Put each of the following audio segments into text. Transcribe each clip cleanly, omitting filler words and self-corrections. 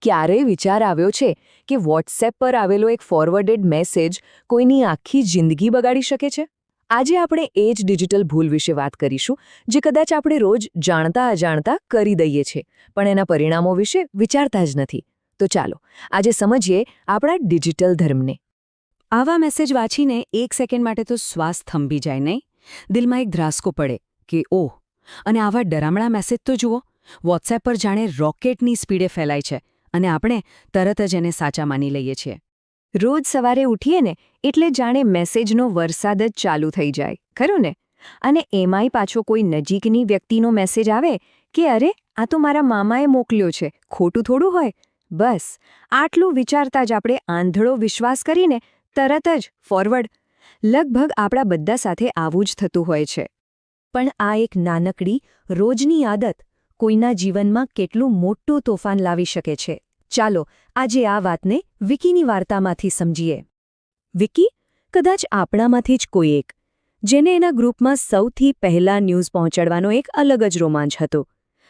ક્યારેય વિચાર આવ્યો છે કે વોટ્સએપ પર આવેલો એક ફોરવર્ડેડ મેસેજ કોઈની આખી જિંદગી બગાડી શકે છે? આજે આપણે એ જ ડિજિટલ ભૂલ વિશે વાત કરીશું, જે કદાચ આપણે રોજ જાણતા અજાણતા કરી દઈએ છીએ, પણ એના પરિણામો વિશે વિચારતા જ નથી. તો ચાલો આજે સમજીએ આપણા ડિજિટલ ધર્મને. આવા મેસેજ વાંચીને એક સેકન્ડ માટે તો શ્વાસ થંભી જાય નહીં? દિલમાં એક ધ્રાસકો પડે કે ઓહ! અને આવા ડરામણા મેસેજ તો જુઓ, વોટ્સએપ પર જાણે રોકેટની સ્પીડે ફેલાય છે અને આપણે તરત જ એને સાચા માની લઈએ છીએ. રોજ સવારે ઉઠીએ ને એટલે જાણે મેસેજનો વરસાદ જ ચાલુ થઈ જાય, ખરું ને? અને એમાંય પાછો કોઈ નજીકની વ્યક્તિનો મેસેજ આવે કે અરે આ તો મારા મામાએ મોકલ્યો છે, ખોટું થોડું હોય? બસ આટલું વિચારતા જ આપણે આંધળો વિશ્વાસ કરીને તરત જ ફોરવર્ડ. લગભગ આપણા બધા સાથે આવું જ થતું હોય છે. પણ આ એક નાનકડી રોજની આદત કોઈના જીવનમાં કેટલું મોટું તોફાન લાવી શકે છે. ચાલો આજે આ વાતને વિકીની વાર્તામાંથી સમજીએ. વિકી કદાચ આપણામાંથી જ કોઈ એક, જેને એના ગ્રુપમાં સૌથી પહેલા ન્યૂઝ પહોંચાડવાનો એક અલગ જ રોમાંચ હતો.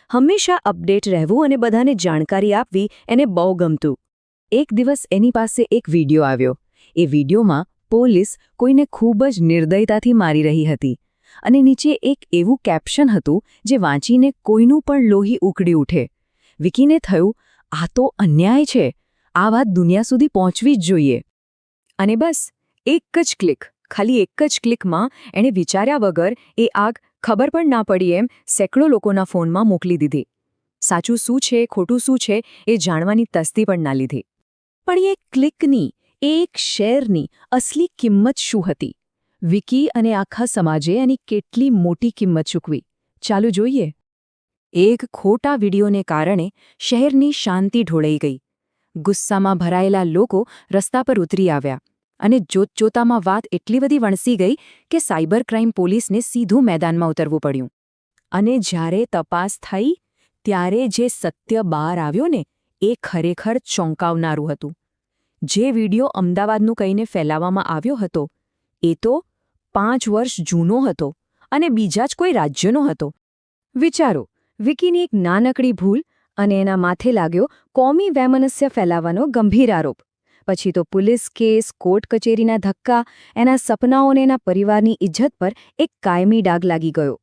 હંમેશા અપડેટ રહેવું અને બધાને જાણકારી આપવી એને બહુ ગમતું. એક દિવસ એની પાસે એક વિડિયો આવ્યો. એ વિડિયોમાં પોલીસ કોઈને ખૂબ જ નિર્દયતાથી મારી રહી હતી અને નીચે એક એવું કેપ્શન હતું જે વાંચીને કોઈનું પણ લોહી ઉકળી ઉઠે. વિકીને થયું, આ તો અન્યાય છે, આ વાત દુનિયા સુધી પહોંચવી જ જોઈએ. અને બસ એક જ ક્લિક, ખાલી એક જ ક્લિકમાં એણે વિચાર્યા વગર એ આગ ખબર પણ ના પડી એમ સેંકડો લોકોના ફોનમાં મોકલી દીધી. સાચું શું છે, ખોટું શું છે એ જાણવાની તસ્દી પણ ના લીધી. પણ એ ક્લિકની, એ એક શેરની અસલી કિંમત શું હતી? વિકી અને આખા સમાજે એની કેટલી મોટી કિંમત ચૂકવી, ચાલુ જોઈએ. એક ખોટા વિડીયોને કારણે શહેરની શાંતિ ઢોળાઈ ગઈ. ગુસ્સામાં ભરાયેલા લોકો રસ્તા પર ઉતરી આવ્યા અને જોતજોતામાં વાત એટલી બધી વણસી ગઈ કે સાયબર ક્રાઇમ પોલીસને સીધું મેદાનમાં ઉતરવું પડ્યું. અને જ્યારે તપાસ થઈ ત્યારે જે સત્ય બહાર આવ્યો ને એ ખરેખર ચોંકાવનારું હતું. જે વિડીયો અમદાવાદનું કહીને ફેલાવવામાં આવ્યો હતો એ તો 5 વર્ષ જૂનો હતો અને બીજા જ કોઈ રાજ્યનો હતો. વિચારો, વિકીની એક નાનકડી ભૂલ અને એના માથે લાગ્યો કોમી વૈમનસ્ય ફેલાવવાનો ગંભીર આરોપ. પછી તો પોલીસ કેસ, કોર્ટ કચેરીના ધક્કા, એના સપનાઓને એના પરિવારની ઇજ્જત પર એક કાયમી ડાઘ લાગી ગયો.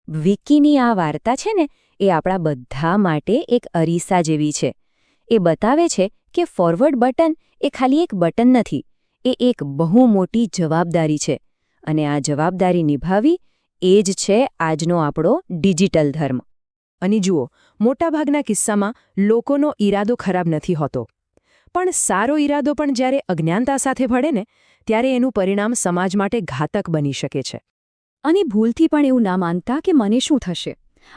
વિકીની આ વાર્તા છે ને એ આપણા બધા માટે એક અરીસા જેવી છે. એ બતાવે છે કે ફોરવર્ડ બટન એ ખાલી એક બટન નથી, એ એક બહુ મોટી જવાબદારી છે. અને આ જવાબદારી નિભાવી એ જ છે આજનો આપણો ડિજિટલ ધર્મ. અને જુઓ, મોટાભાગના કિસ્સામાં લોકોનો ઈરાદો ખરાબ નથી હોતો, પણ સારો ઈરાદો પણ જ્યારે અજ્ઞાનતા સાથે ભળે ને ત્યારે એનું પરિણામ સમાજ માટે ઘાતક બની શકે છે. અને ભૂલથી પણ એવું ના માનતા કે મને શું થશે.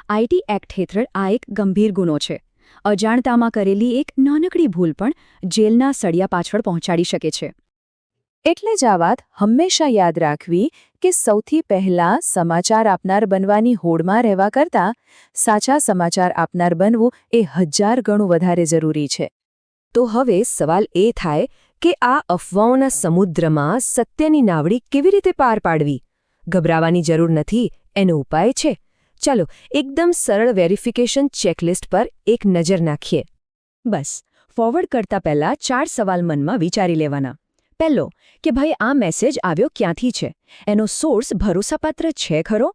આઈટી એક્ટ હેઠળ આ એક ગંભીર ગુનો છે. અજાણતામાં કરેલી એક નાનકડી ભૂલ પણ જેલના સળિયા પાછળ પહોંચાડી શકે છે. એટલે જ આ વાત હંમેશા યાદ રાખવી કે સૌથી પહેલાં સમાચાર આપનાર બનવાની હોડમાં રહેવા કરતાં સાચા સમાચાર આપનાર બનવું એ 1000 ગણું વધારે જરૂરી છે. તો હવે સવાલ એ થાય કે આ અફવાઓના સમુદ્રમાં સત્યની નાવડી કેવી રીતે પાર પાડવી? ગભરાવાની જરૂર નથી, એનો ઉપાય છે. ચાલો એકદમ સરળ વેરિફિકેશન ચેકલિસ્ટ પર એક નજર નાખીએ. બસ ફોરવર્ડ કરતા પહેલા 4 સવાલ મનમાં વિચારી લેવાના. પહેલો કે ભાઈ આ મેસેજ આવ્યો ક્યાંથી છે? એનો સોર્સ ભરોસાપાત્ર છે ખરો?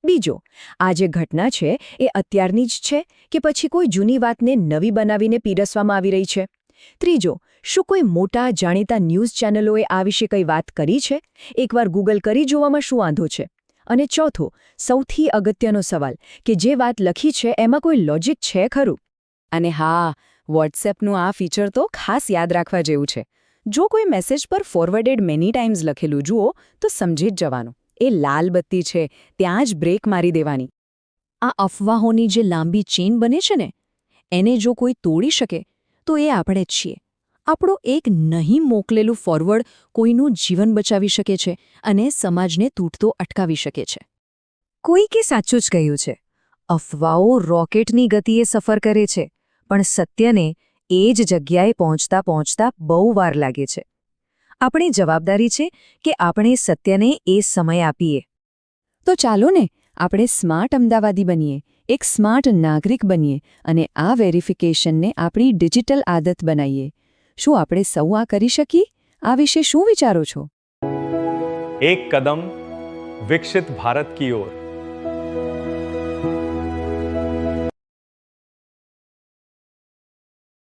બીજો, આ જે ઘટના છે એ અત્યારની જ છે કે પછી કોઈ જૂની વાતને નવી બનાવીને પીરસવામાં આવી રહી છે? ત્રીજો, શું કોઈ મોટા જાણીતા ન્યૂઝ ચેનલોએ આ વિશે કંઈ વાત કરી છે? એકવાર ગૂગલ કરી જોવામાં શું વાંધો છે? અને ચોથો, સૌથી અગત્યનો સવાલ કે જે વાત લખી છે એમાં કોઈ લોજિક છે ખરું? અને હા, વોટ્સએપનું આ ફીચર તો ખાસ યાદ રાખવા જેવું છે. જો કોઈ મેસેજ પર ફોરવર્ડેડ મેની ટાઈમ્સ લખેલું જુઓ તો સમજી જ જવાનું એ લાલ બત્તી છે, ત્યાં જ બ્રેક મારી દેવાની. આ અફવાહોની જે લાંબી ચેઇન બને છે ને એને જો કોઈ તોડી શકે તો એ આપણે જ છીએ. આપણો એક નહીં મોકલેલું ફોરવર્ડ કોઈનું જીવન બચાવી શકે છે અને સમાજને તૂટતો અટકાવી શકે છે. કોઈકે સાચું જ કહ્યું છે, અફવાઓ રોકેટની ગતિએ સફર કરે છે, પણ સત્યને એ જ જગ્યાએ પહોંચતા પહોંચતા બહુ વાર લાગે છે. આપણી જવાબદારી છે કે આપણે સત્યને એ સમય આપીએ. તો ચાલો ને આપણે સ્માર્ટ અમદાવાદી બનીએ, એક સ્માર્ટ નાગરિક બનીએ અને આ વેરિફિકેશનને આપણી ડિજિટલ આદત બનાવીએ. શું આપણે સૌ આ કરી શકીએ? આ વિશે શું વિચારો છો? एक कदम विकसित भारत की ओर.